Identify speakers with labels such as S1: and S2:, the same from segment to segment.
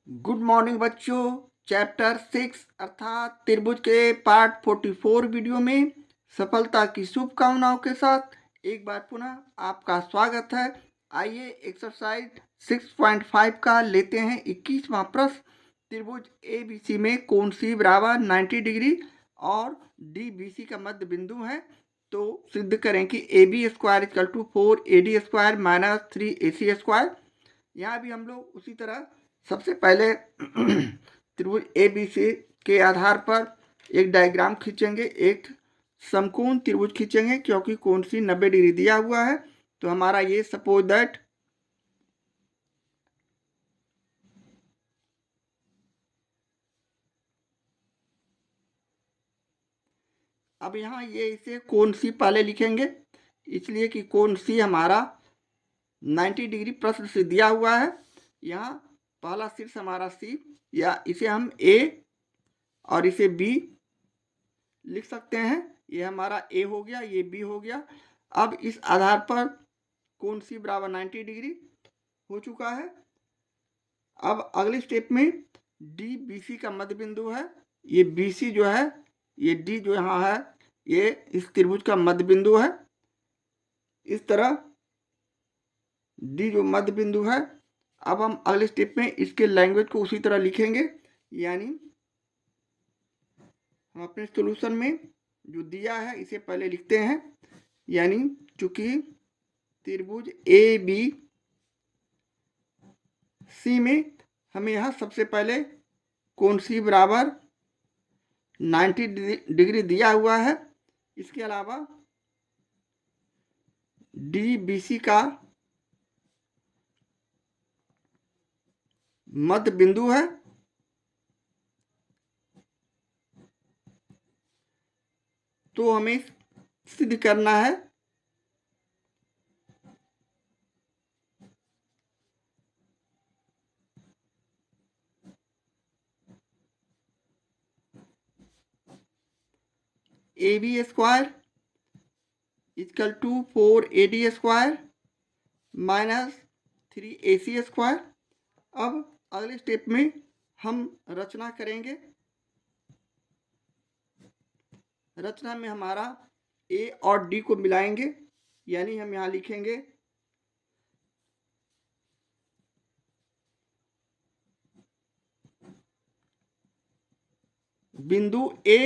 S1: Good morning बच्चों। Chapter 6 अर्थात त्रिभुज के पार्ट 44 वीडियो में सफलता की शुभकामनाओं के साथ एक बार पुनः आपका स्वागत है। आइए एक्सरसाइज 6.5 का लेते हैं 21वां प्रश्न। त्रिभुज ABC में कोण C बराबर 90 डिग्री और DBC का मध्य बिंदु है, तो सिद्ध करें कि AB square equal to 4AD square minus 3AC square. यहाँ भी हम लोग उसी तरह सबसे पहले त्रिभुज ABC के आधार पर एक डायग्राम खींचेंगे, एक समकोण त्रिभुज खींचेंगे, क्योंकि कोण सी 90 डिग्री दिया हुआ है। तो हमारा ये सपोज दैट अब यहाँ ये इसे कोण सी पहले लिखेंगे, इसलिए कि कोण सी हमारा 90 डिग्री प्रश्न से दिया हुआ है। यहाँ पहला शीर्ष हमारा सी, या इसे हम ए और इसे बी लिख सकते हैं। ये हमारा ए हो गया, ये बी हो गया। अब इस आधार पर कोण सी बराबर 90 डिग्री हो चुका है। अब अगले स्टेप में डी बी सी का मध्य बिंदु है। ये बी सी जो है, ये डी जो यहाँ है, ये इस त्रिभुज का मध्य बिंदु है। इस तरह डी जो मध्य बिंदु है। अब हम अगले स्टेप में इसके लैंग्वेज को उसी तरह लिखेंगे, यानी हम अपने सॉल्यूशन में जो दिया है इसे पहले लिखते हैं। यानी चूंकि त्रिभुज ए बी सी में हमें यहाँ सबसे पहले कोण सी बराबर 90 डिग्री दिया हुआ है। इसके अलावा डी बी सी का मध्य बिंदु है। तो हमें सिद्ध करना है A B square equal to 4AD square minus 3AC square. अब अगले स्टेप में हम रचना करेंगे। रचना में हमारा ए और डी को मिलाएंगे, यानी हम यहाँ लिखेंगे बिंदु ए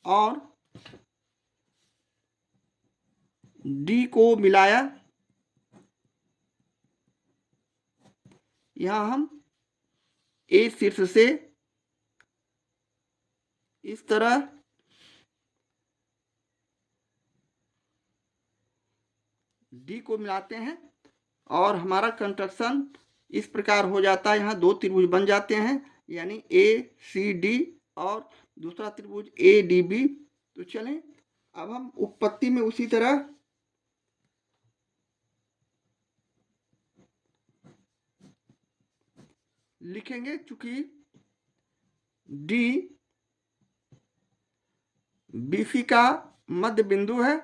S1: और डी को मिलाया। यहाँ हम ए शीर्ष से इस तरह डी को मिलाते हैं और हमारा कंस्ट्रक्शन इस प्रकार हो जाता है। यहाँ दो त्रिभुज बन जाते हैं, यानी ए सी डी और दूसरा त्रिभुज ए डी बी। तो चलें अब हम उत्पत्ति में उसी तरह लिखेंगे। चूंकि डी बी सी का मध्य बिंदु है,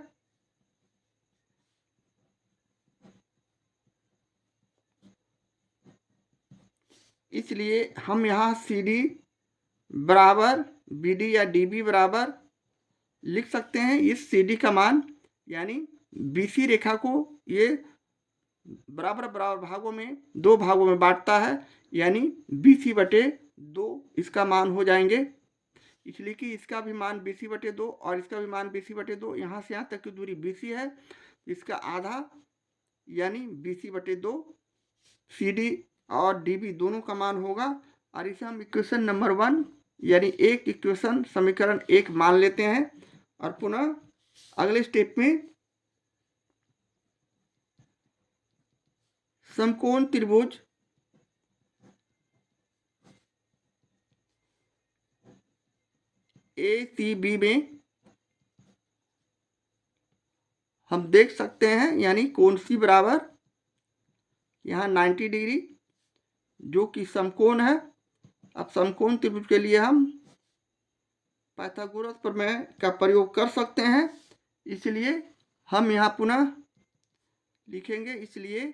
S1: इसलिए हम यहाँ सी डी बराबर बी डी या डी बी बराबर लिख सकते हैं इस सी डी का मान। यानी बी सी रेखा को ये बराबर बराबर भागों में, दो भागों में बांटता है, यानी बी सी बटे 2 इसका मान हो जाएंगे। इसलिए कि इसका भी मान बी सी बटे 2 और इसका भी मान बी सी बटे 2। यहाँ से यहाँ तक की दूरी बी सी है, इसका आधा यानी बी सी बटे 2 सी डी और डी बी दोनों का मान होगा। और इसे हम इक्वेशन नंबर 1 यानी एक इक्वेशन समीकरण 1 मान लेते हैं। और पुनः अगले स्टेप में समकोण त्रिभुज ए सी बी में हम देख सकते हैं, यानी कोण सी बराबर यहाँ 90 डिग्री जो कि समकोण है। अब समकोण त्रिभुज के लिए हम पाइथागोरस प्रमेय का प्रयोग कर सकते हैं, इसलिए हम यहाँ पुनः लिखेंगे। इसलिए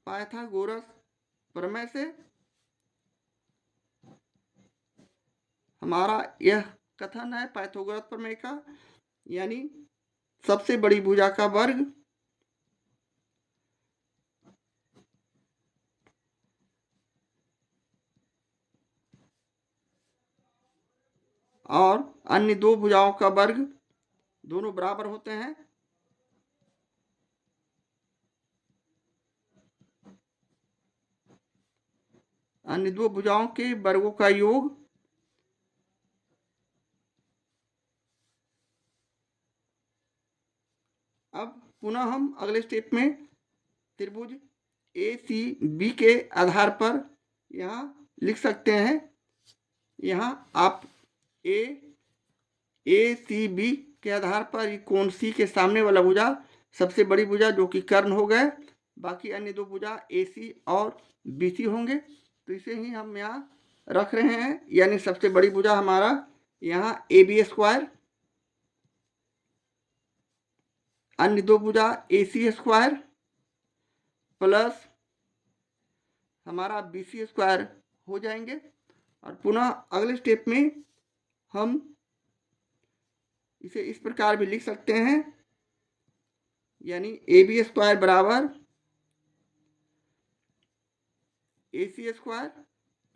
S1: पाइथागोरस प्रमेय से हमारा यह कथन है पाइथागोरस प्रमेय का, यानी सबसे बड़ी भुजा का वर्ग और अन्य दो भुजाओं का वर्ग दोनों बराबर होते हैं। अन्य दो भुजाओं के वर्गों का योग अब पुनः हम अगले स्टेप में त्रिभुज ACB के आधार पर यहाँ लिख सकते हैं। यहाँ आप ACB के आधार पर कोण C के सामने वाला भुजा सबसे बड़ी भुजा जो कि कर्ण हो गए, बाकी अन्य दो भुजा AC और BC होंगे। तो इसे ही हम यहाँ रख रहे हैं, यानी सबसे बड़ी भुजा हमारा यहाँ AB स्क्वायर, अन्य दो भुजा AC स्क्वायर प्लस हमारा BC स्क्वायर हो जाएंगे। और पुनः अगले स्टेप में हम इसे इस प्रकार भी लिख सकते हैं, यानी AB स्क्वायर बराबर AC स्क्वायर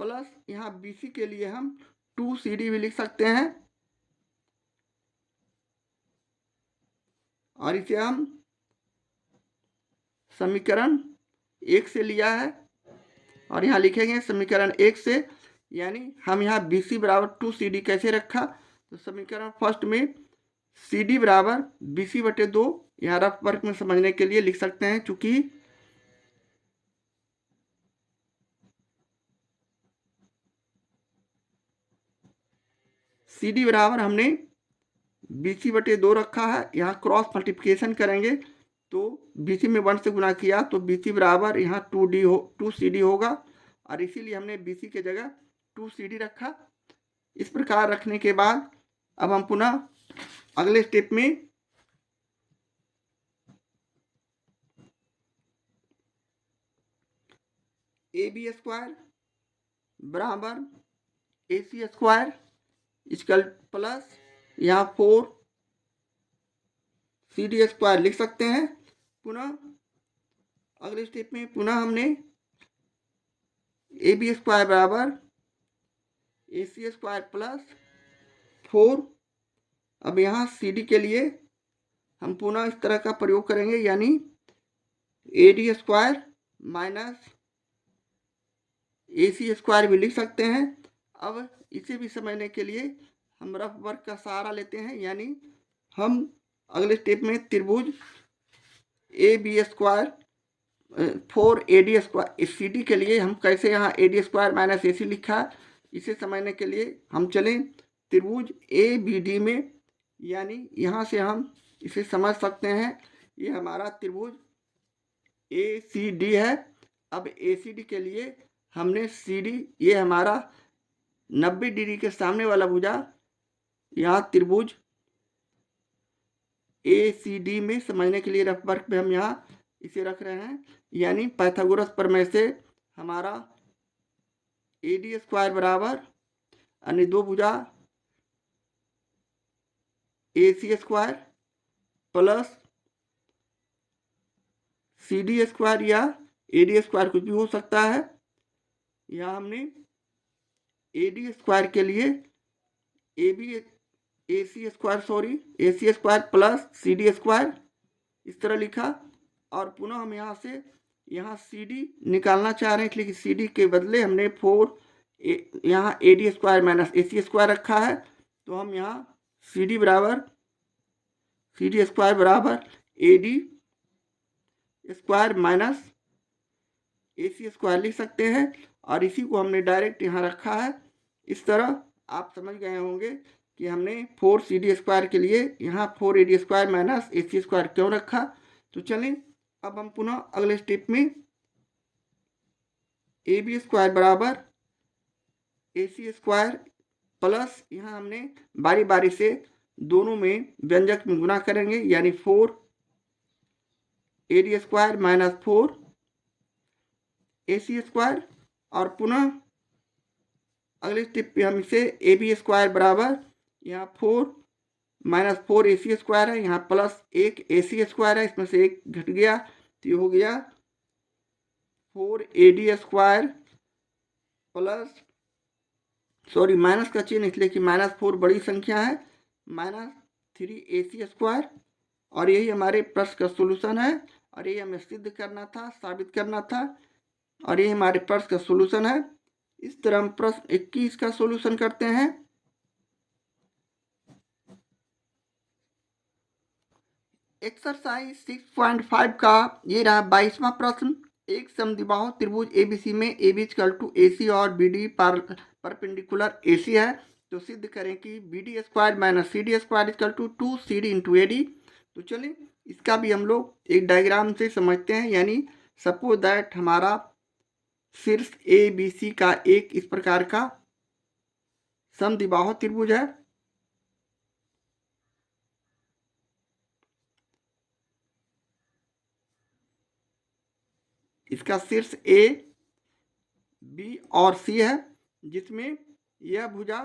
S1: प्लस यहाँ BC के लिए हम 2CD भी लिख सकते हैं। और इसे हम समीकरण 1 से लिया है और यहाँ लिखेंगे समीकरण 1 से, यानी हम यहाँ BC बराबर 2CD कैसे रखा, तो समीकरण फर्स्ट में CD बराबर BC/2 यहाँ रफ वर्क में समझने के लिए लिख सकते हैं, चूंकि CD बराबर हमने BC/2 रखा है। यहाँ क्रॉस मल्टीप्लिकेशन करेंगे तो BC में 1 से गुना किया तो BC बराबर यहाँ 2CD होगा, और इसीलिए हमने BC के जगह 2CD रखा। इस प्रकार रखने के बाद अब हम पुनः अगले स्टेप में AB स्क्वायर बराबर AC स्क्वायर इसकल प्लस यहाँ 4CD स्क्वायर लिख सकते हैं। पुनः अगले स्टेप में पुनः हमने AB स्क्वायर बराबर AC स्क्वायर प्लस 4, अब यहाँ CD के लिए हम पुनः इस तरह का प्रयोग करेंगे, यानी AD square minus AC square भी लिख सकते हैं। अब इसे भी समझने के लिए हम रफ वर्क का सहारा लेते हैं, यानी हम अगले स्टेप में त्रिभुज AB square 4AD square CD के लिए हम कैसे यहाँ AD स्क्वायर माइनस AC लिखा, इसे समझने के लिए हम चलें त्रिभुज ABD में, यानी यहाँ से हम इसे समझ सकते हैं। ये हमारा त्रिभुज ACD है। अब ACD के लिए हमने CD, ये हमारा 90 डिग्री के सामने वाला भुजा, यहाँ त्रिभुज ACD में समझने के लिए रफ वर्क में हम यहाँ इसे रख रहे हैं, यानी पाइथागोरस प्रमेय से हमारा AD स्क्वायर बराबर अन्य दो भुजा AC square plus CD square या AD स्क्वायर कुछ भी हो सकता है। यहाँ हमने AD स्क्वायर के लिए AC square plus CD square इस तरह लिखा, और पुनः हम यहाँ से यहाँ CD निकालना चाह रहे हैं, इसलिए CD के बदले हमने 4 यहाँ AD square minus AC square रखा है। तो हम यहाँ CD स्क्वायर बराबर AD square minus AC square लिख सकते हैं, और इसी को हमने डायरेक्ट यहाँ रखा है। इस तरह आप समझ गए होंगे कि हमने 4CD स्क्वायर के लिए यहाँ 4AD square minus AC square क्यों रखा। तो चलें अब हम पुनः अगले स्टेप में AB स्क्वायर बराबर AC स्क्वायर प्लस यहाँ हमने बारी बारी से दोनों में व्यंजक में गुना करेंगे, यानी 4AD square minus 4 AC square और पुनः अगले स्टेप पे हम इसे AB स्क्वायर बराबर यहाँ 4 माइनस 4 AC स्क्वायर है, यहाँ प्लस 1 AC स्क्वायर है, इसमें से 1 घट गया तो ये हो गया 4 AD square plus sorry minus का चिन्ह इसलिए कि -4 बड़ी संख्या है, -3 AC स्क्वायर और यही हमारे प्रश्न का सोल्यूशन है और ये हमें सिद्ध करना था, साबित करना था और ये हमारे प्रश्न का सोल्यूशन है। इस तरह हम प्रश्न 21 का सोल्यूशन करते हैं। एक्सरसाइज 6.5 का ये रहा 22वां प्रश्न। एक समद्विबाहु त्रिभुज ABC में AB = AC और BD परपेंडिकुलर AC है, तो सिद्ध करें कि BD square minus CD square = 2CD into AD। तो चलिए इसका भी हम लोग एक डायग्राम से समझते हैं। यानी सपोज दैट हमारा शीर्ष ABC का एक इस प्रकार का समद्विबाहु त्रिभुज है। इसका शीर्ष A, B और C है, जिसमें यह भुजा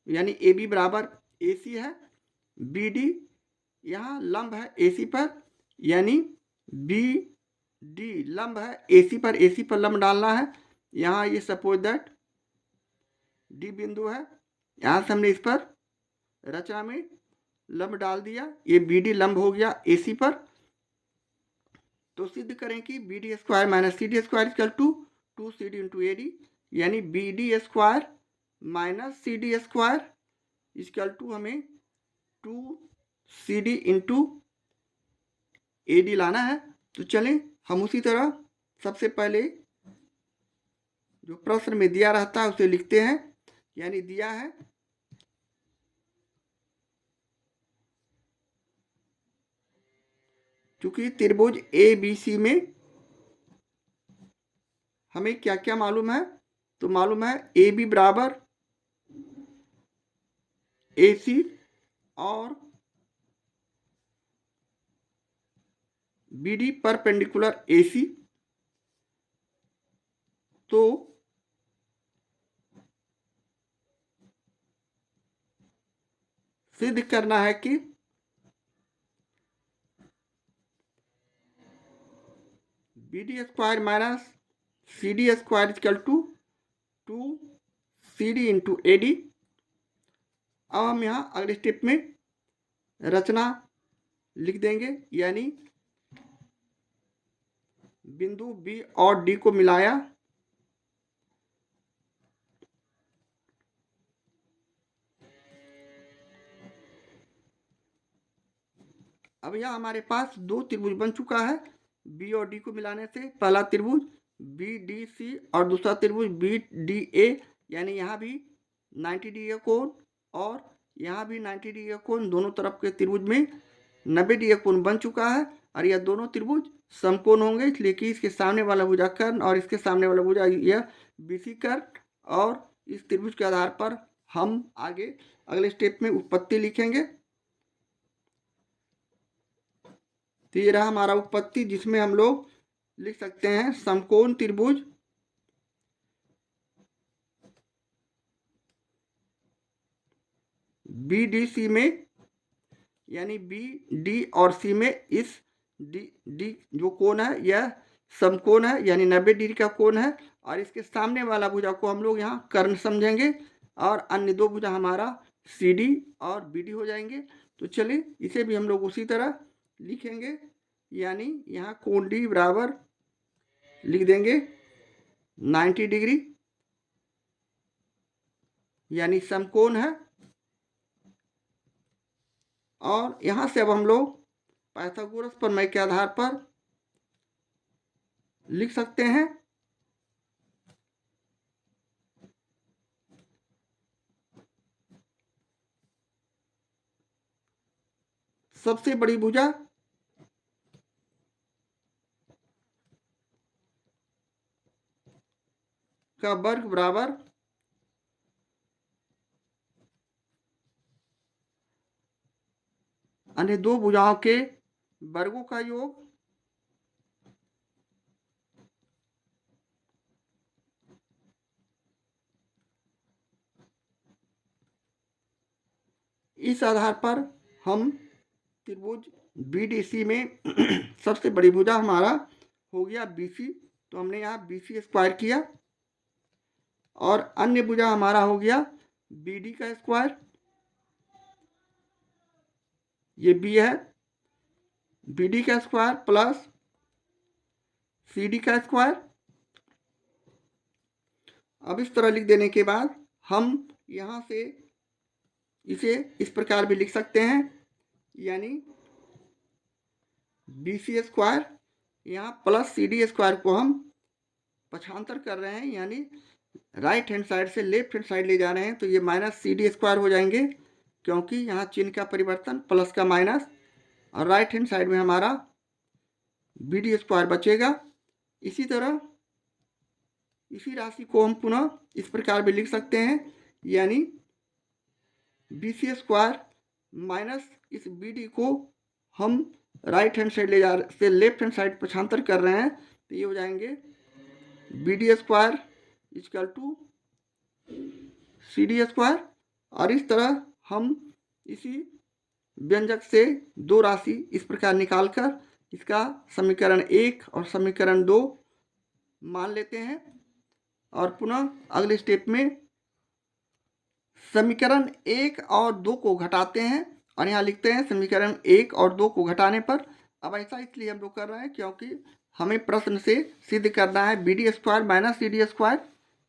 S1: यानी AB बराबर AC है, BD यहाँ लंब है AC पर, यानी BD लंब है AC पर लंब डालना है। यहाँ ये सपोज दैट D बिंदु है, यहाँ से हमने इस पर रचना में लंब डाल दिया, ये BD लंब हो गया AC पर। तो सिद्ध करें कि BD square minus CD square = 2CD into AD, यानी BD square minus CD square = हमें 2CD इंटू AD लाना है। तो चलें हम उसी तरह सबसे पहले जो प्रश्न में दिया रहता है उसे लिखते हैं। यानी दिया है क्योंकि त्रिभुज ABC में हमें क्या क्या मालूम है, तो मालूम है AB बराबर AC और BD परपेंडिकुलर AC। तो सिद्ध करना है कि BD square minus CD square = 2CD into AD। अब हम यहाँ अगले स्टेप में रचना लिख देंगे, यानी बिंदु B और D को मिलाया, अब यहाँ हमारे पास दो त्रिभुज बन चुका है। B और D को मिलाने से पहला त्रिभुज BDC और दूसरा त्रिभुज BDA, यानी यहाँ भी 90 डिग्री का कोण और यहाँ भी 90 डिग्री का कोण, दोनों तरफ के त्रिभुज में 90 डिग्री का कोण बन चुका है और यह दोनों त्रिभुज समकोण होंगे, इसलिए कि इसके सामने वाला भुजा कर्ण और इसके सामने वाला भुजा यह BC कर्ण, और इस त्रिभुज के आधार पर हम आगे अगले स्टेप में उत्पत्ति लिखेंगे। तो ये रहा हमारा उत्पत्ति, जिसमें हम लोग लिख सकते हैं समकोण त्रिभुज BDC में, यानी BD और C में इस D जो कोण है यह समकोण है, यानी 90 डिग्री का कोण है और इसके सामने वाला भुजा को हम लोग यहाँ कर्ण समझेंगे और अन्य दो भुजा हमारा CD और BD हो जाएंगे। तो चलिए इसे भी हम लोग उसी तरह लिखेंगे, यानी यहाँ कोण D बराबर लिख देंगे 90 डिग्री, यानी समकोण है। और यहाँ से अब हम लोग पाइथागोरस प्रमेय के आधार पर लिख सकते हैं सबसे बड़ी भुजा का वर्ग बराबर अन्य दो भुजाओं के वर्गों का योग इस आधार पर हम त्रिभुज BDC में सबसे बड़ी भुजा हमारा हो गया BC, तो हमने यहाँ BC स्क्वायर किया, और अन्य भुजा हमारा हो गया BD का स्क्वायर, ये B है, BD का स्क्वायर प्लस CD का स्क्वायर। अब इस तरह लिख देने के बाद हम यहाँ से इसे इस प्रकार भी लिख सकते हैं, यानी BC स्क्वायर यहाँ प्लस CD स्क्वायर को हम पक्षांतर कर रहे हैं, यानी राइट हैंड साइड से लेफ्ट हैंड साइड ले जा रहे हैं, तो ये माइनस CD स्क्वायर हो जाएंगे, क्योंकि यहाँ चिन्ह का परिवर्तन, प्लस का माइनस, और राइट हैंड साइड में हमारा BD स्क्वायर बचेगा। इसी तरह इसी राशि को हम पुनः इस प्रकार भी लिख सकते हैं, यानी BC स्क्वायर माइनस इस BD को हम राइट हैंड साइड ले जा से लेफ्ट हैंड साइड पक्षांतर कर रहे हैं, तो ये हो जाएंगे BD square equal to CD square. और इस तरह हम इसी व्यंजक से दो राशि इस प्रकार निकालकर इसका समीकरण 1 और समीकरण 2 मान लेते हैं, और पुनः अगले स्टेप में समीकरण 1 और 2 को घटाते हैं, और यहाँ लिखते हैं समीकरण 1 और 2 को घटाने पर। अब ऐसा इसलिए हम लोग कर रहे हैं क्योंकि हमें प्रश्न से सिद्ध करना है BD square minus CD square,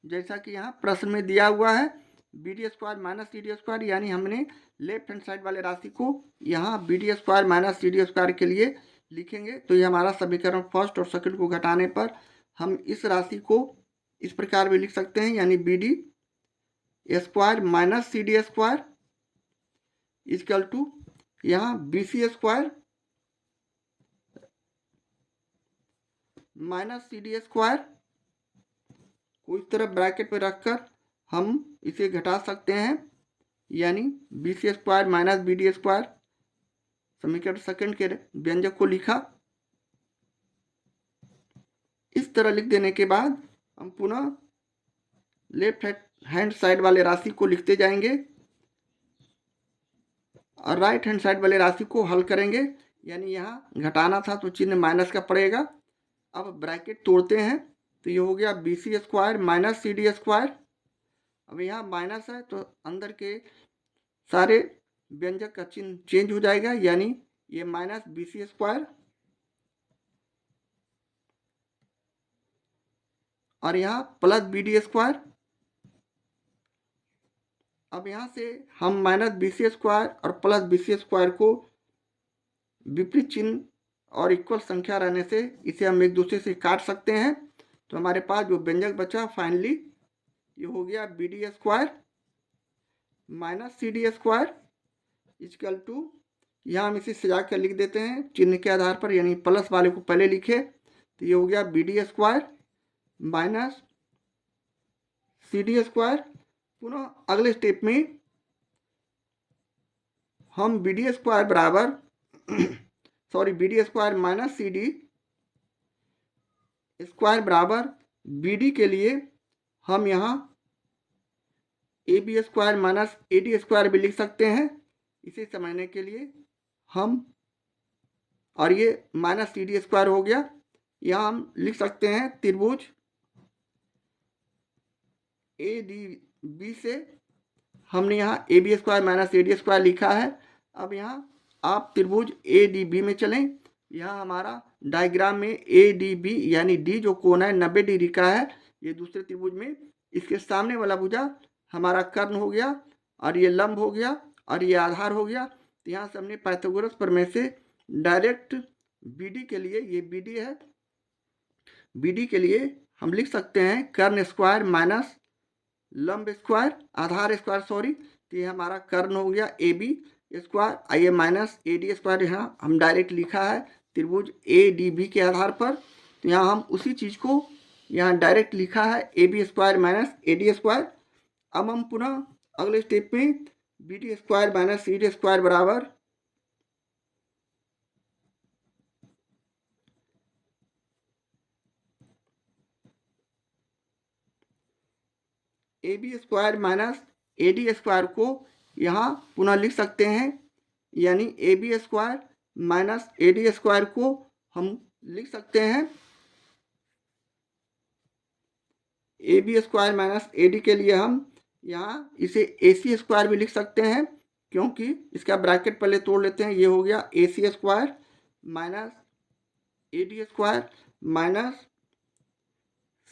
S1: जैसा कि यहाँ प्रश्न में दिया हुआ है BD square minus CD square, यानी हमने लेफ्ट हैंड साइड वाले राशि को यहाँ BD square minus CD square के लिए लिखेंगे। तो ये हमारा समीकरण फर्स्ट और सेकंड को घटाने पर हम इस राशि को इस प्रकार भी लिख सकते हैं, यानी BD square minus CD square equal to यहाँ BC square minus CD square को इस तरह ब्रैकेट में रखकर हम इसे घटा सकते हैं, यानी BC square minus BD square. समीकरण सेकंड के व्यंजक को लिखा। इस तरह लिख देने के बाद हम पुनः लेफ्ट हैंड साइड वाले राशि को लिखते जाएंगे और राइट हैंड साइड वाले राशि को हल करेंगे, यानी यहाँ घटाना था तो चिन्ह माइनस का पड़ेगा। अब ब्रैकेट तोड़ते हैं, तो ये हो गया BC square minus CD square. अब यहाँ माइनस है तो अंदर के सारे व्यंजक का चिन्ह चेंज हो जाएगा, यानी ये माइनस BC स्क्वायर, और यहाँ प्लस BD स्क्वायर। अब यहाँ से हम माइनस BC स्क्वायर और प्लस BC स्क्वायर को विपरीत चिन्ह और इक्वल संख्या रहने से इसे हम एक दूसरे से काट सकते हैं, तो हमारे पास जो व्यंजक बचा फाइनली ये हो गया BD square minus CD square equal to, यहाँ हम इसे सजा कर लिख देते हैं चिन्ह के आधार पर, यानी प्लस वाले को पहले लिखे, तो ये हो गया BD square minus CD square. पुनः अगले स्टेप में हम BD स्क्वायर बराबर BD square minus CD square बराबर BD के लिए हम यहाँ AB square minus AD square भी लिख सकते हैं। इसे समझने के लिए हम, और ये माइनस CD स्क्वायर हो गया, यहाँ हम लिख सकते हैं त्रिभुज ADB से हमने यहाँ AB square minus AD square लिखा है। अब यहाँ आप त्रिभुज ADB में चलें, यहाँ हमारा डायग्राम में ADB यानी D जो कोण है 90 डिग्री का है, ये दूसरे त्रिभुज में इसके सामने वाला भुजा हमारा कर्ण हो गया, और ये लंब हो गया, और ये आधार हो गया। तो यहाँ से हमने पाइथागोरस प्रमेय से डायरेक्ट BD के लिए, ये BD है, BD के लिए हम लिख सकते हैं कर्ण स्क्वायर माइनस लंब स्क्वायर आधार स्क्वायर तो ये हमारा कर्ण हो गया AB स्क्वायर, आइए माइनस AD स्क्वायर यहाँ हम डायरेक्ट लिखा है त्रिभुज ADB के आधार पर। तो यहाँ हम उसी चीज़ को यहाँ डायरेक्ट लिखा है AB square minus AD square. अब हम पुनः अगले स्टेप में BD square minus CD square बराबर AB square minus AD square को यहाँ पुनः लिख सकते हैं, यानी A B square minus A D square को हम लिख सकते हैं A B square minus A D के लिए हम यहाँ इसे ए सी स्क्वायर भी लिख सकते हैं, क्योंकि इसका ब्रैकेट पहले तोड़ लेते हैं। ये हो गया A C square minus A D square minus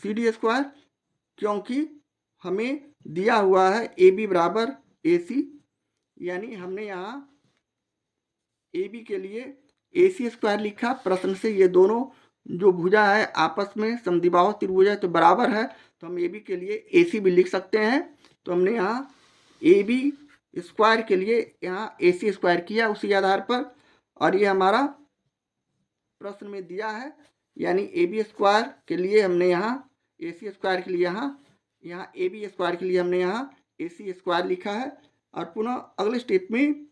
S1: C D square, क्योंकि हमें दिया हुआ है ए बी बराबर ए सी, यानी हमने यहाँ ए बी के लिए ए सी स्क्वायर लिखा। प्रश्न से ये दोनों जो भुजा है आपस में समद्विबाहु त्रिभुज है तो बराबर है, तो हम ए बी के लिए ए सी भी लिख सकते हैं। तो हमने यहाँ ए बी स्क्वायर के लिए यहाँ ए सी स्क्वायर किया उसी आधार पर, और ये हमारा प्रश्न में दिया है, यानी ए बी स्क्वायर के लिए हमने यहाँ ए सी स्क्वायर के लिए यहाँ ए बी स्क्वायर के लिए हमने यहाँ ए सी स्क्वायर लिखा है। और पुनः अगले स्टेप में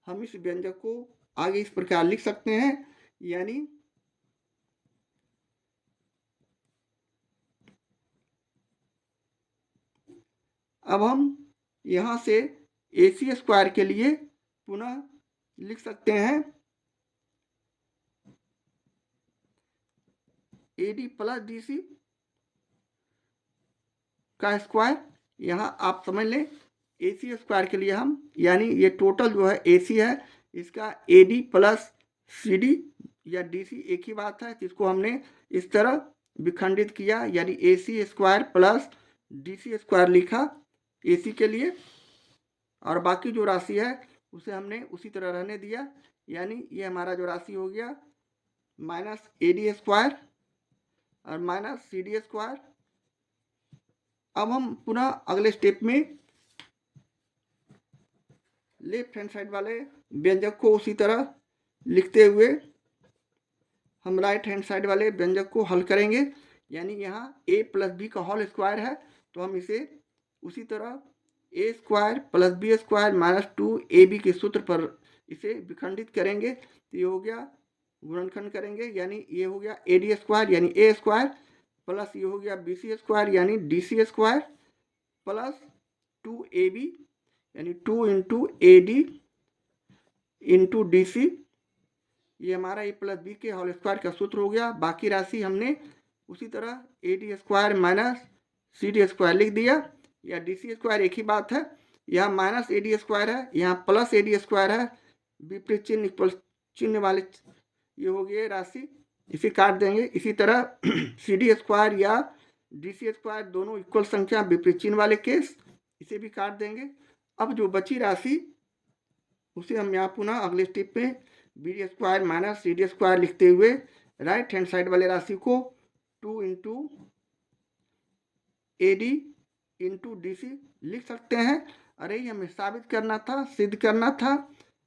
S1: हम इस व्यंजक को आगे इस प्रकार लिख सकते हैं, यानी अब हम यहाँ से ए सी स्क्वायर के लिए पुनः लिख सकते हैं A D plus D C का स्क्वायर। यहाँ आप समझ लें ए सी स्क्वायर के लिए हम, यानी ये टोटल जो है ए सी है, इसका A D plus C D या डी सी एक ही बात है, जिसको हमने इस तरह विखंडित किया, यानी A C square plus D C square लिखा ए सी के लिए, और बाकी जो राशि है उसे हमने उसी तरह रहने दिया, यानी ये हमारा जो राशि हो गया माइनस ए डी स्क्वायर और माइनस सी डी स्क्वायर। अब हम पुनः अगले स्टेप में लेफ्ट हैंड साइड वाले व्यंजक को उसी तरह लिखते हुए हम राइट हैंड साइड वाले व्यंजक को हल करेंगे, यानी यहाँ a प्लस बी का होल स्क्वायर है, तो हम इसे उसी तरह A square plus B square minus 2ab के सूत्र पर इसे विखंडित करेंगे। तो ये हो गया, गुणनखंड करेंगे, यानी ये हो गया ए डी स्क्वायर यानी ए स्क्वायर प्लस ये हो गया बी सी स्क्वायर यानी D C square plus 2ab यानी 2 into A D into D C, ये हमारा ए प्लस बी के होल स्क्वायर का सूत्र हो गया। बाकी राशि हमने उसी तरह A D square minus C D square लिख दिया, या डी सी स्क्वायर एक ही बात है। यहाँ माइनस ए डी स्क्वायर है, यहाँ प्लस ए डी स्क्वायर है, विपरीत चिन्ह इक्वल चिन्ह वाले ये हो गए राशि, इसे काट देंगे। इसी तरह सी डी स्क्वायर या डी सी स्क्वायर दोनों इक्वल संख्या विपरीत चिन्ह वाले केस, इसे भी काट देंगे। अब जो बची राशि उसे हम यहाँ पुनः अगले स्टेप में B D square minus C D square लिखते हुए राइट हैंड साइड वाले राशि को 2 into A D into D C लिख सकते हैं। अरे ये हमें साबित करना था, सिद्ध करना था।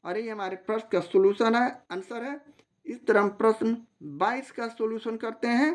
S1: अरे ये हमारे प्रश्न का सोल्यूशन है, आंसर है। इस तरह हम प्रश्न 22 का सोल्यूशन करते हैं।